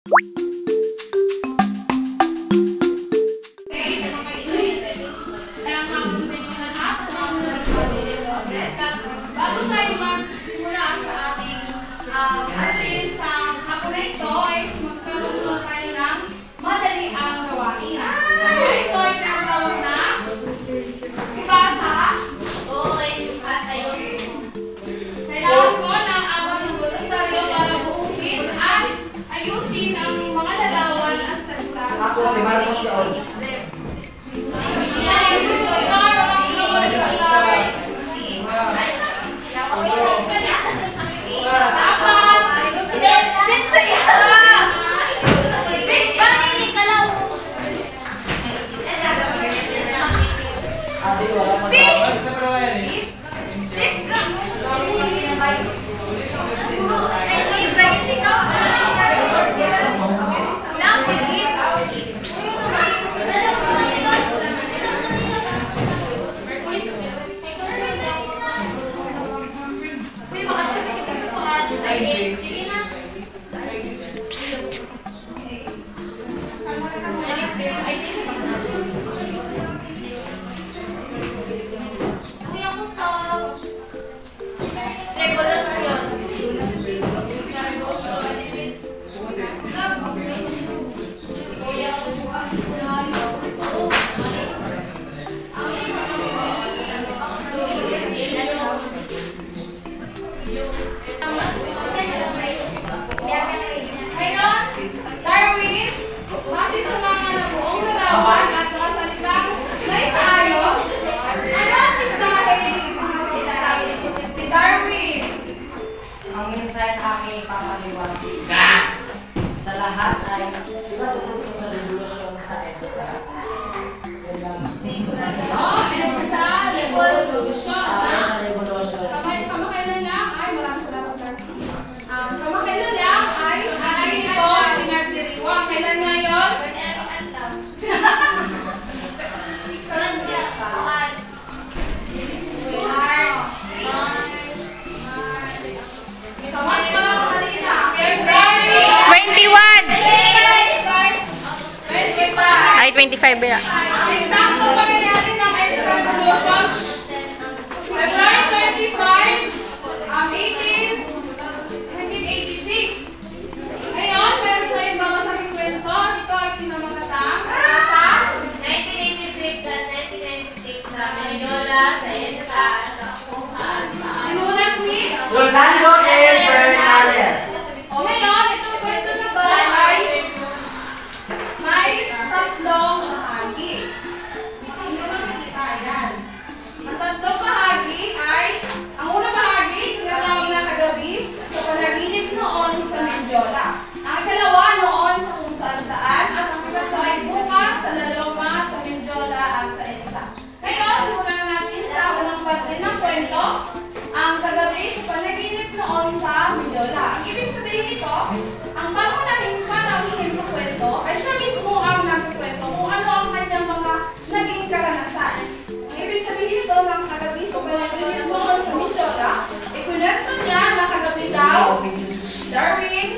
Bago tayo magsimula sa ating atin sa hapon na ito ay magkaroon muna tayo ng madali ang gawain. Ito ay tinatawag na ibasa at ayusin. Kailangan ko ng abang ng voluntaryo para buuin at ayusin ang mga larawan at salita. Ako si Marcos Saul. Sa lahat ay matutulog sa revolusyon sa EDSA. EDSA, revolusyon. Kamakailan lang ay maraming salamat. Kamakailan lang ay ito ay pinagdiriwang. Kailan ngayon? Ay, 25 ba? Example kami natin ng EDSA Revolutions. February 25, 1986. Ngayon, meron tayong mga sakit kwento. Ito ay pinamagatang sa 1986 at 1996 sa Manila, sa EDSA, sa kung saan-saan. sinulat ni Rolando A. Bernales. Ngayon, itong kwento na ba ay may tatlong bahagi. Hindi ba makikita yan? Ang tatlong bahagi ay, ang unang bahagi, tinatawag na kagabi sa panaginip noon sa Mendiola. Ang ikalawa noon sa kung saan-saan. At ang ikatlo ay bukas sa Laloma, sa Mendiola at sa EDSA. Ngayon, simulan natin sa unang parte ng kwento. Ang kagabi sa panaginip noon sa Mendiola. Ang ibig sabihin nito, ang pangunahing panauhin sa kwento ay siya mismo ang nagkwento kung ano ang kanyang mga naging karanasan. Ang ibig sabihin nito ng kagabi sa panaginip noon sa Mendiola, ikunento niya na kagabi daw, Darwin,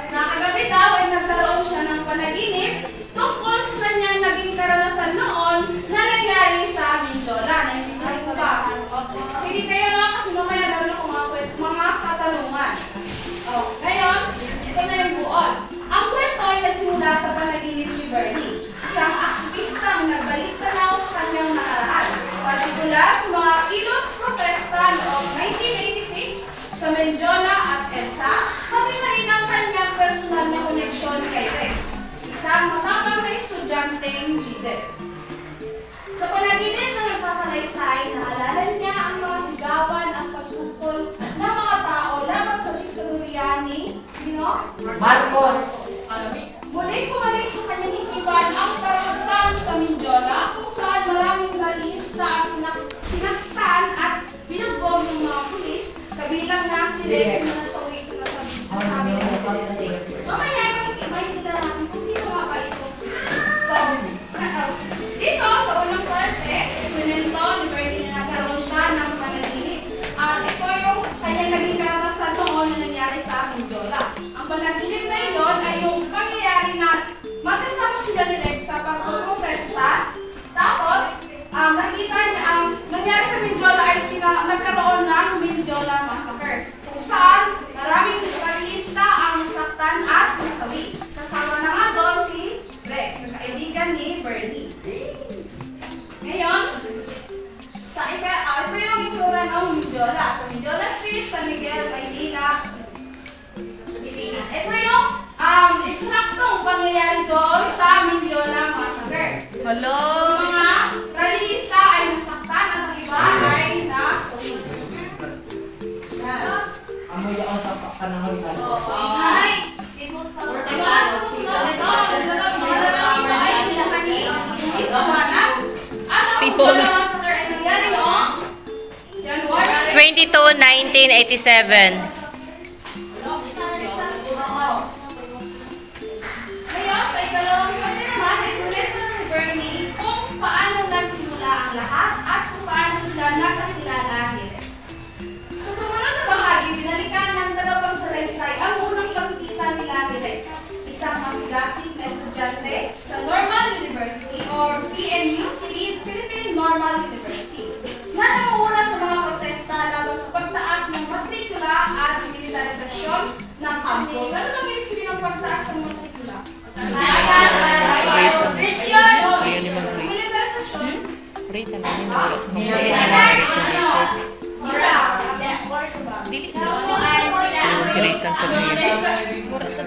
na kagabi daw ay nagkaroon siya ng panaginip tungkol sa kanyang naging karanasan noon na nangyari sa Mendiola. Naintindihan mo ba? Hindi kayo lang kasi mamaya meron ako mga katanungan. Ngayon, ito na yung buod. Ang kwento ay nagsimula sa panaginip ni Bernie, isang aktivistang nagbalik tanaw sa kanyang nakaraan. Partikular sa mga kilos protesta noong 1986 sa Mendiola at EDSA, pati na rin ang kanyang personal na koneksyon kay Rex, isang matapang na estudyanteng leader. Sa panaginip na nagsasalaysay, naalala niya ang mga sigawan at pagtutol ng mga tao laban sa diktadorya ni Marcos. Muling bumalik sa kanyang isipan ang karanasan sa Mendiola kung saan maraming nalilista at sinaktan at binugbog ng mga pulis, kabilang na si Rex na nasawi sa nasabi ng mamaya makikita natin kung sino nga ba ito. So, dito sa unang parte, ikunento ni Bernie na nagkaroon siya ng panaginip. At ito yung kanyang naging karanasan noon na nangyayari doon sa Mindiola Massacre. Hello. Mga rallyista ay nasaktan at ang iba ay nasunog. Yan. Amoy ako sa panahon ng Ay! People. 22, 1987. Ngayon, sa ikalawang parte naman, ay kwento ni Bernie kung paano nagsimula ang lahat at kung paano sila nagkakilala ni Rex. Sa sumunod na bahagi, binalikan ng tagapagsalaysay ang unang pagkikita nila ni Rex, isang masigasig na estudyante sa Normal University or PNU, Philippine Normal University, na nangunguna sa mga protesta laban sa pagtaas ng matrikula at militarisasyon ng campus. Ano lang ibig sabihin ng pagtaas ng matrikula? Militarisasyon? Rita na yun, wala sa mga Dili Kiritan sa mga Mura sa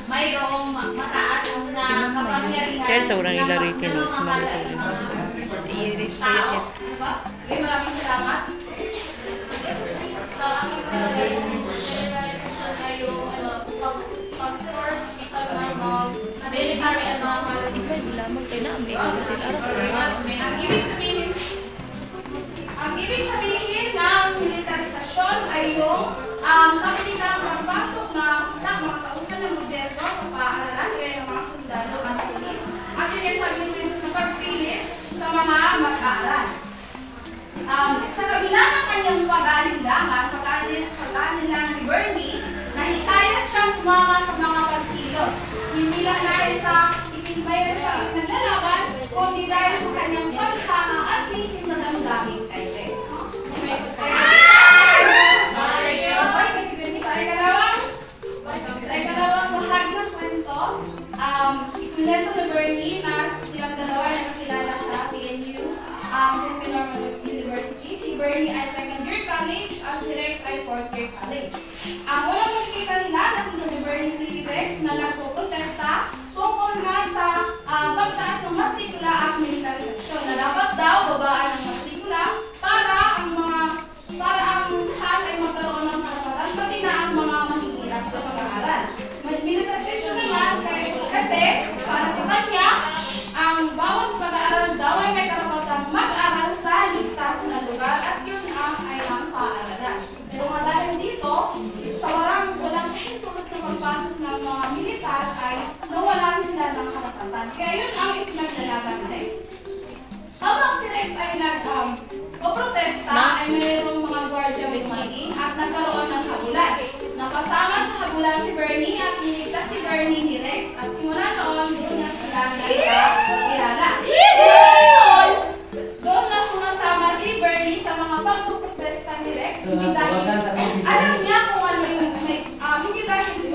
mayroong mataas na kapangyarihan. Kaya sa urang nila Rita, no? Si Mama sa urang nila. i-erase ko yan. Okay, maraming salamat. Sa aking palagay, militarisasyon ay yung pag-force kita ng military anomaly. Ifay, lamang tayo na. May kagatil arap. Ang ibig sabihin ng militarisasyon ay yung sabi nila magpasok na makakausan ng gobyerno sa paaralan kaya ng mga sundalo at pulis at yun yung sabi ng princess na pagpilit sa mga mag-aaral. Sa kabila ng kanyang pag-aalinlangan, pag-aalinlangan ni Bernie, nahihikayat siyang sumama sa mga pagkilos. Hindi lang dahil sa itinbayan siya naglalaban, kundi dahil sa kanyang paghanga at litin na damdamin kay Rex. Sa ikalawang bahagi ng kwento, ikunento ni Bernie na silang dalawa na nakilala sa PNU, Philippine Normal University. Si Bernie ay second year college at si Rex ay fourth year college. Ang unang magkita nila, nakita ni Bernie si Rex na nagpo-protesta tungkol nga sa pagtaas ng matrikula at militarisasyon na dapat daw babaan ng matrikula para ang lahat ay magkaroon ng karapatan, pati na ang mga mahihirap sa pag-aaral. Militarisasyon naman kasi para sa kanya, ang bawat pag-aaral daw ay may karapatan mag-aral sa ligtas na lugar at yun ay ang paaralan. Pero nga dahil dito, sa walang kahintulot na pagpasok ng mga militar ay nawalan sila ng karapatan. Kaya yun ang ipinaglalaban ni Rex. Habang si Rex ay nag-protesta, ay mayroong mga gwardyang dumating at nagkaroon ng habulan. Napasama sa habulan si Bernie at niligtas si Bernie ni Rex at simula noon, doon na sila nagkakilala. Doon na sumasama si Bernie sa mga pagpuprotesta ni Rex. Alam niya kung ano yung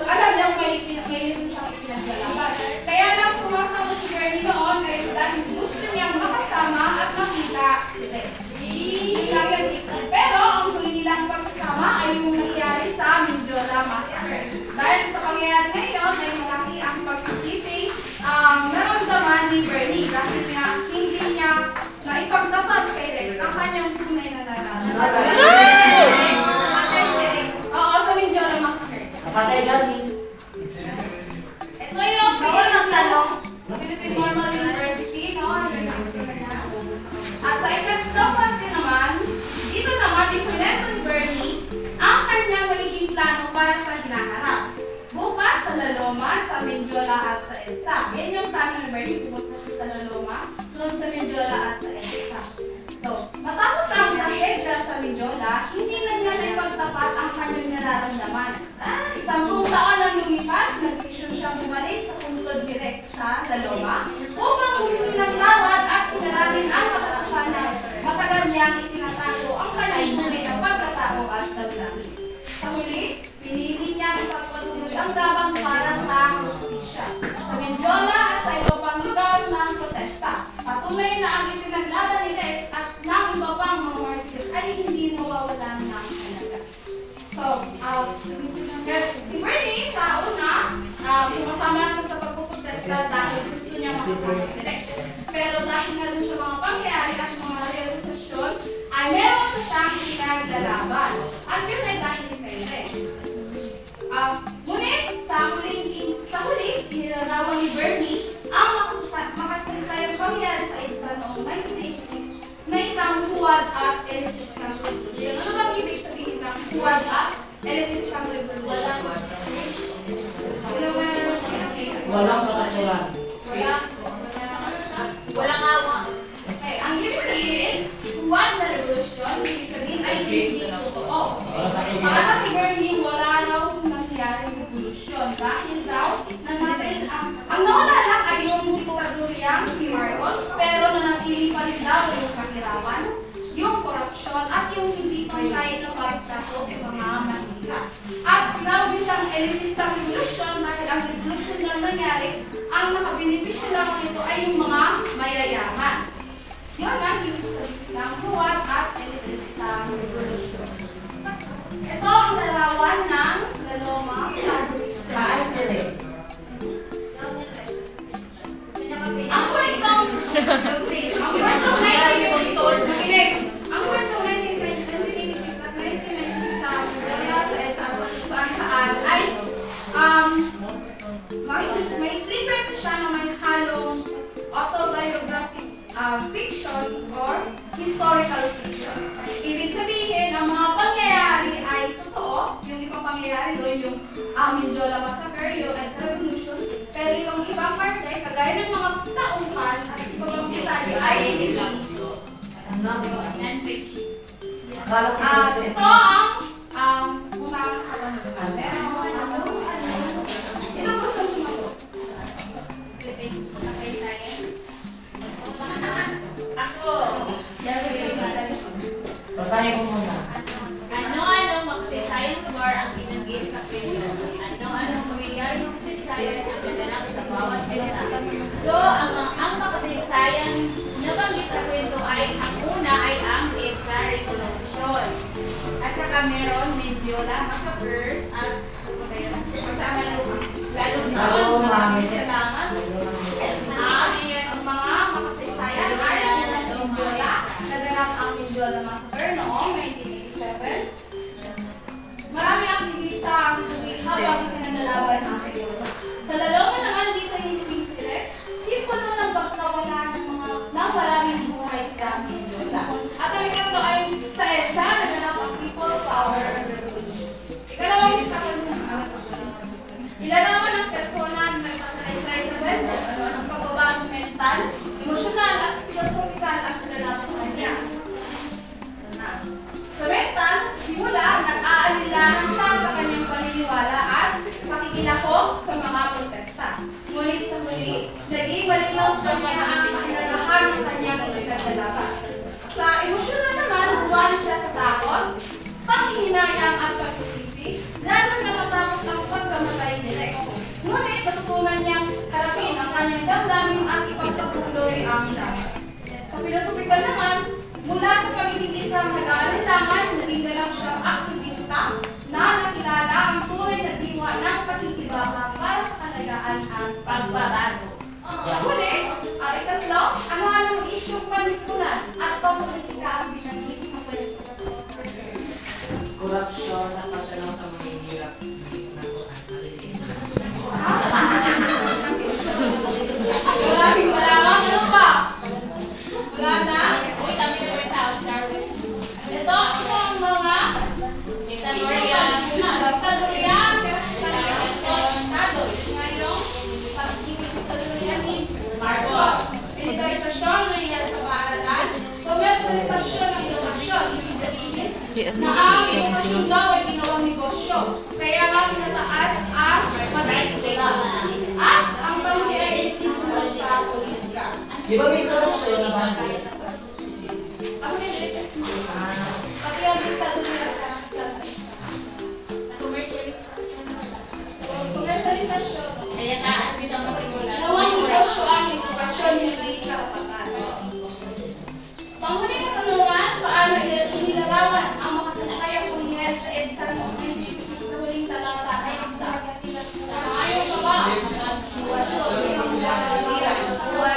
alam niya kung may siyang ipinaglalaban. Kaya lang sumasama si Bernie noon dahil gusto niyang makasama at makita si Rex. Pero ang huli nilang pagsasama ay yung nangyari sa Mindiola Massacre. Dahil sa pangyayari ngayon ay malaki ang pagsisisi naramdaman ni Bernie dahil nga hindi niya naipagdapat kay Rex ang kanyang tunay na nararamdaman. Oo, sa Mindiola Massacre. Napatay dati. Ito yung Philippine Normal University, no? At sa ikatlong parte naman, dito naman ikunento ni Bernie ang kanyang magiging plano para sa hinaharap. Bukas sa La Loma, sa Mindiola at sa EDSA. Yan yung plano ni Bernie, pumunta sa La Loma, sunod sa Mindiola at sa EDSA. So, matapos ang trahedya sa Mindiola, hindi na niya naipagtapat ang kanyang nararamdaman. Isang taon ang lumipas, nag-decision siyang bumalik sa puntod ni Rex sa La Loma upang humingi ng tawad at pinaralin ang kapatapan na matagal niyang itinatago ang kanyang tunay na pagkatao at damdamin. Sa huli, pinili niya ipagpatuloy ang laban para sa hustisya. Sa Mindiola at sa iba pang lugar ng protesta, patuloy na ang itinaglaban ni Rex at ng iba pang mga martir ay hindi mawawalan ng halaga. So, si Bernie sa mga select. Pero dahil nga dun sa mga pangyayari at mga realisasyon, ay meron pa siyang pinaglalaban. At yun ay dahil kay Rex. Ngunit, sa huli, inilarawan ni Bernie ang makasaysayang pangyayari sa EDSA noong 1986 na isang huwad at elitistang revolution. Ano bang ibig sabihin ng huwad at elitistang revolution? Walang katatulan. Walang awa. Okay, ang ibig sabihin, huwad na revolution, ibig sabihin ay hindi totoo. Para sa akin, Para kay Bernie, wala raw nangyaring revolusyon dahil daw namatay ang nawala lang ay yung diktadoryang si Marcos, pero nanatili pa rin daw yung kahirapan, yung korupsyon at yung hindi pantay na pagtrato sa mga Manila. At tinawag din siyang elitistang revolusyon dahil ang revolusyon na nangyari, ang nakabenepisyo lamang ito ay yung mga mayayaman. Yun ang ibig sabihin ng huwad at elitistang revolusyon. Ito ang larawan ng Laloma Catholic. Ang kwentong 1986 at 1996 sa Manila sa EDSA saan ay may trigger siya na may halong autobiographic fiction or historical fiction. Ibig sabihin, ang mga pangyayari ay totoo. Yung ibang pangyayari doon, yung Mindiola Massacre, yung EDSA Revolution. Pero yung ibang parte, kagaya ng mga tauhan at ibang detalye ay Akala ko ito ang unang katanungan. Sino gusto sumagot? Ako. Basahin ko muna. Ano-ano magsasayang lugar ang binanggit sa kwento? Ano-ano mangyayari magsasayang ang gaganap sa bawat isa? So, ang makasaysayang nabanggit sa kwento ay ang una ay ang EDSA Revolution. At saka meron Mindiola Massacre at kasama lalo Maraming salamat. Ang mga makasaysayan ay ang unang Mindiola. Naganap ang Mindiola Massacre noong 1987. Marami aktivista ang sabi habang pinanalaban ang Mindiola. Sa lalaman naman dito hinilibing si Rex, simple lang pagkawala ng mga nawalang buhay sa Mindiola. At ang ito ay sa EDSA, naganap ang People Power Revolution. Ikalawang katanungan. Ilalaman ng persona na nagsasalaysay sa kwento, ano-anong pagbabago mental, emosyonal at filosofikal ang naganap sa kanya. Sa mental, sa simula, nag-aalilangan siya sa kanyang paniniwala at pakikilahok sa mga protesta. Ngunit sa huli, naging malinaw sa kanya ang kahalagahan ng kanyang pinaglalaban. Sa emosyonal naman, buwan siya sa takot, panghihinayang at pagsisisi, lalo na matapos ang pagkamatay ni Rex. Ngunit natutunan niyang harapin ang kanyang damdamin at ipagpatuloy ang laban. Sa filosofikal naman, mula sa pagiging isang nag-aalinlangan, naging ganap siyang aktivista na nakilala ang tunay na diwa ng pakikibaka para sa kalagaan at pagbabago. Sa huli, ikatlo, ano-anong isyong panlipunan at pampolitika ang binanggit sa kwento? Korupsyon at pagtanaw sa mga hirap. Maraming salamat. Ano ba? Wala na? Uy, kami na went out, Darwin. Ito ang mga diktadoryang Estado. Ngayong pagdiktadoryang ni Marcos. Militarisasyon ng iyan sa paaralan. Komersyalisasyon ng edukasyon. Ibig sabihin na ang edukasyon daw ay ginawang negosyo. Kaya nga pinataas ang matrikula. At ang pamilya ay isismo sa politika. Di ba may korupsyon na bakit? Ako na pati ang diktadoryang Sa commercialization. komersyalisasyon. Kaya taas dito ang matrikula. Gawang negosyo ang edukasyon, hindi karapatan. Panghuli katanungan, paano inilarawan ang makasaysayang pangyayari sa EDSA noong 1986 sa huling talata ay akda. Ayaw pa ba? Huwag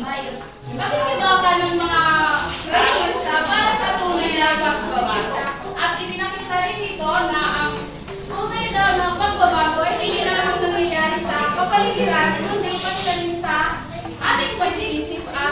Nakikita ka ng mga realista para sa tunay na pagbabago. At ipinakita rin dito na ang tunay na pagbabago ay hindi lamang nangyayari sa kapaligiran, kundi pati rin sa ating pag-iisip at